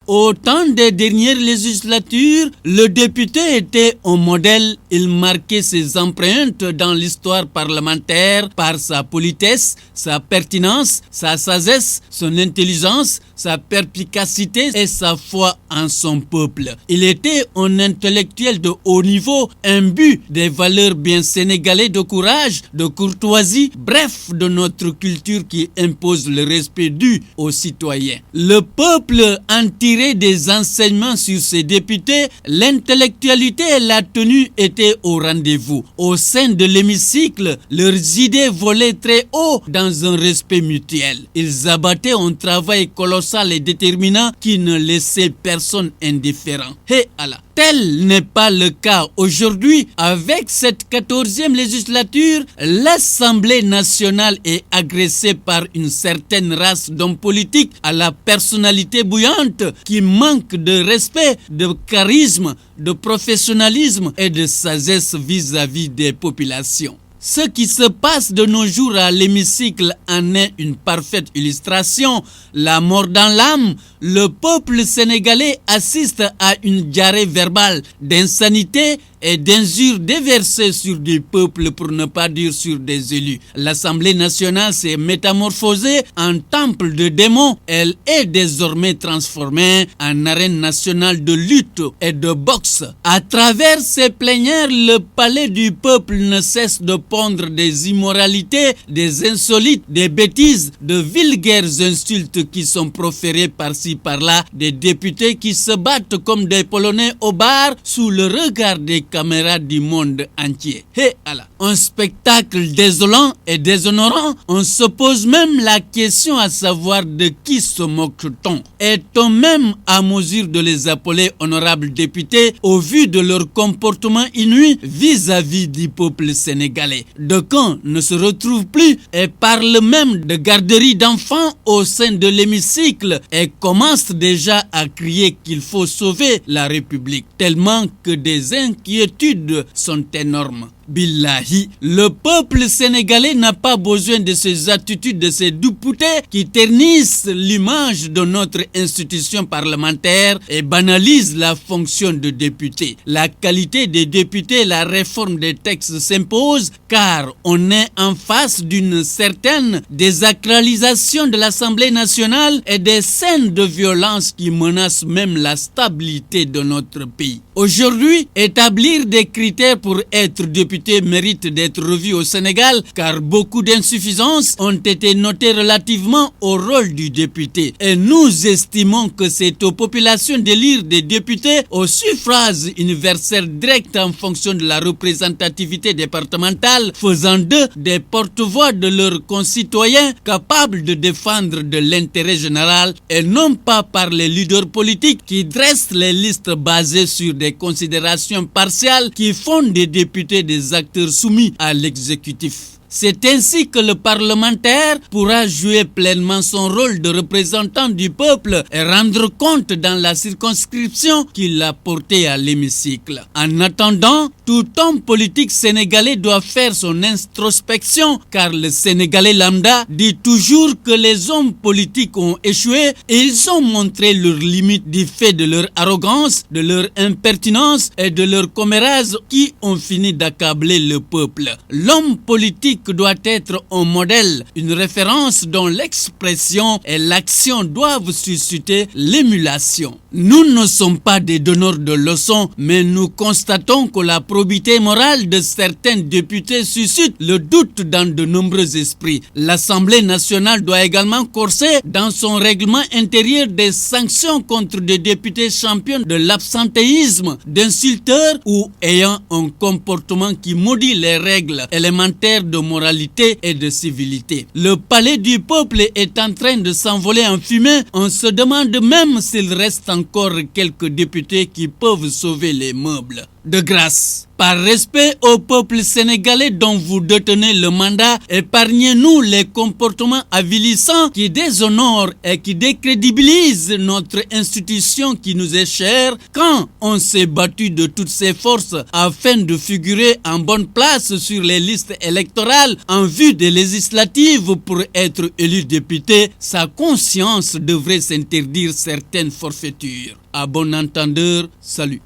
Au temps des dernières législatures, le député était un modèle. Il marquait ses empreintes dans l'histoire parlementaire par sa politesse, sa pertinence, sa sagesse, son intelligence, sa perspicacité et sa foi en son peuple. Il était un intellectuel de haut niveau, imbu des valeurs bien sénégalais de courage, de courtoisie, bref, de notre culture qui impose le respect dû aux citoyens. Le peuple en tirait des enseignements sur ses députés, l'intellectualité et la tenue étaient au rendez-vous. Au sein de l'hémicycle, leurs idées volaient très haut dans un respect mutuel. Ils abattaient un travail colossal et déterminant qui ne laissait personne indifférent. Et Allah. Tel n'est pas le cas aujourd'hui. Avec cette 14e législature, l'Assemblée nationale est agressée par une certaine race d'hommes politiques à la personnalité bouillante qui manque de respect, de charisme, de professionnalisme et de sagesse vis-à-vis des populations. Ce qui se passe de nos jours à l'hémicycle en est une parfaite illustration. La mort dans l'âme, le peuple sénégalais assiste à une diarrhée verbale d'insanité et d'injures déversées sur des peuples, pour ne pas dire sur des élus. L'Assemblée nationale s'est métamorphosée en temple de démons. Elle est désormais transformée en arène nationale de lutte et de boxe. À travers ces plénières, le palais du peuple ne cesse de pondre des immoralités, des insolites, des bêtises, de vulgaires insultes qui sont proférées par-ci par-là, des députés qui se battent comme des Polonais au bar sous le regard des caméras du monde entier. Et Allah, un spectacle désolant et déshonorant. On se pose même la question à savoir de qui se moque-t-on. Est-on même à mesure de les appeler honorables députés au vu de leur comportement inouï vis-à-vis du peuple sénégalais? D'aucuns ne se retrouvent plus et parlent même de garderie d'enfants au sein de l'hémicycle et commencent déjà à crier qu'il faut sauver la République, tellement que des inquiétudes sont énormes. Billahi, le peuple sénégalais n'a pas besoin de ces attitudes de ces députés qui ternissent l'image de notre institution parlementaire et banalisent la fonction de député. La qualité des députés, la réforme des textes s'impose car on est en face d'une certaine désacralisation de l'Assemblée nationale et des scènes de violence qui menacent même la stabilité de notre pays. Aujourd'hui, établir des critères pour être député mérite d'être revu au Sénégal car beaucoup d'insuffisances ont été notées relativement au rôle du député. Et nous estimons que c'est aux populations d'élire des députés au suffrage universel direct en fonction de la représentativité départementale, faisant d'eux des porte-voix de leurs concitoyens capables de défendre de l'intérêt général et non pas par les leaders politiques qui dressent les listes basées sur des considérations partiales qui font des députés des acteurs soumis à l'exécutif. C'est ainsi que le parlementaire pourra jouer pleinement son rôle de représentant du peuple et rendre compte dans la circonscription qu'il a portée à l'hémicycle. En attendant, tout homme politique sénégalais doit faire son introspection car le Sénégalais lambda dit toujours que les hommes politiques ont échoué et ils ont montré leurs limites du fait de leur arrogance, de leur impertinence et de leur commérage qui ont fini d'accabler le peuple. L'homme politique doit être un modèle, une référence dont l'expression et l'action doivent susciter l'émulation. Nous ne sommes pas des donneurs de leçons, mais nous constatons que la probité morale de certains députés suscite le doute dans de nombreux esprits. L'Assemblée nationale doit également corser dans son règlement intérieur des sanctions contre des députés champions de l'absentéisme, d'insulteurs ou ayant un comportement qui maudit les règles élémentaires de moralité et de civilité. Le palais du peuple est en train de s'envoler en fumée. On se demande même s'il reste encore quelques députés qui peuvent sauver les meubles. De grâce, Par respect au peuple sénégalais dont vous détenez le mandat, épargnez-nous les comportements avilissants qui déshonorent et qui décrédibilisent notre institution qui nous est chère quand on s'est battu de toutes ses forces afin de figurer en bonne place sur les listes électorales en vue des législatives pour être élu député. Sa conscience devrait s'interdire certaines forfaitures. À bon entendeur, salut.